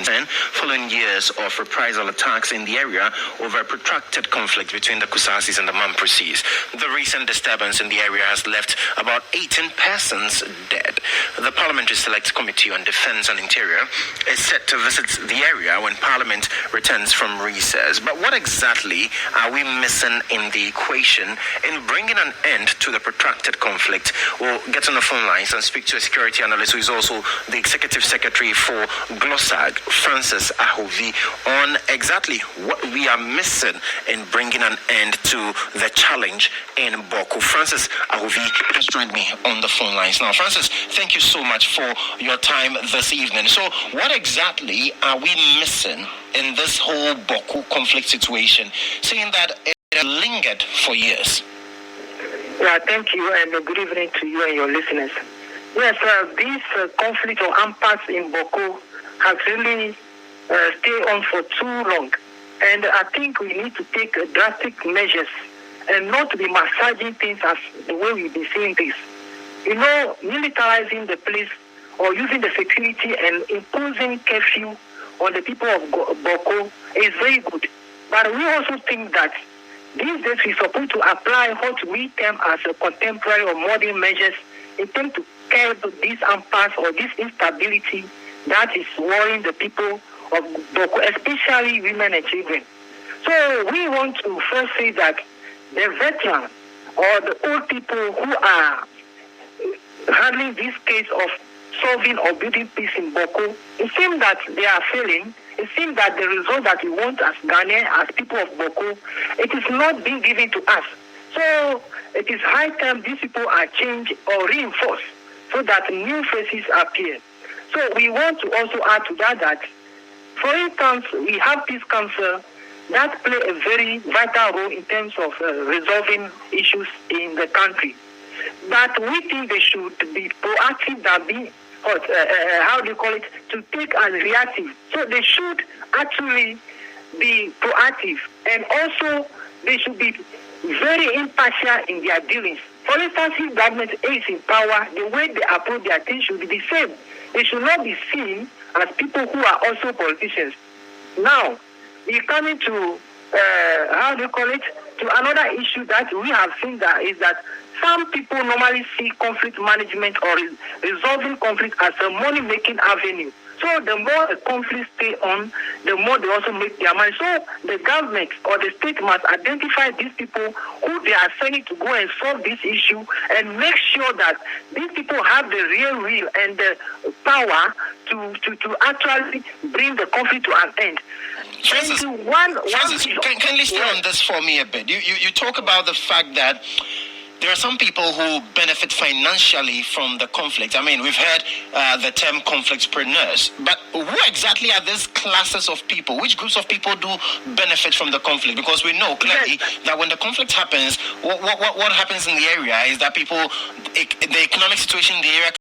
following years of reprisal attacks in the area over a protracted conflict between the Kusasis and the Mampresis. The recent disturbance in the area has left about 18 persons dead. The Parliamentary Select Committee on Defence and Interior is set to visit the area when Parliament returns from recess. But what exactly are we missing in the equation in bringing an end to the protracted conflict? We'll get on the phone lines and speak to a security analyst who is also the Executive Secretary for GLOSAG, FRANCIS Ahovi, on exactly what we are missing in bringing an end to the challenge in Bawku. FRANCIS Ahovi has joined me on the phone lines now. FRANCIS, thank you so much for your time this evening. So what exactly are we missing in this whole Bawku conflict situation, seeing that it lingered for years? Yeah, thank you, and good evening to you and your listeners. Yes, this conflict or impasse in Bawku has really stayed on for too long. And I think we need to take drastic measures and not to be massaging things as the way we've been seeing this. You know, militarizing the police or using the security and imposing curfew on the people of Bawku is very good. But we also think that these days we're supposed to apply what we term as a contemporary or modern measures in terms to curb this impasse or this instability that is worrying the people of Bawku, especially women and children. So we want to first say that the veterans or the old people who are handling this case of solving or building peace in Bawku, it seems that they are failing. It seems that the result that we want as Ghanaians, as people of Bawku, it is not being given to us. So it is high time these people are changed or reinforced so that new faces appear. So we want to also add to that, for instance, we have Peace Council that play a very vital role in terms of resolving issues in the country. But we think they should be proactive than be, to take as reactive. So they should actually be proactive, and also they should be very impartial in their dealings. For instance, if government is in power, the way they approach their things should be the same. They should not be seen as people who are also politicians. Now, we're coming to, to another issue that we have seen that is that some people normally see conflict management or resolving conflict as a money-making avenue. So the more the conflict stay on, the more they also make their money. So the government or the state must identify these people who they are sending to go and solve this issue and make sure that these people have the real will and the power to actually bring the conflict to an end. Francis, can you stay on this for me a bit? You talk about the fact that there are some people who benefit financially from the conflict. I mean, we've heard the term conflictpreneurs. But who exactly are these classes of people? Which groups of people do benefit from the conflict? Because we know clearly that when the conflict happens, what happens in the area is that the economic situation in the area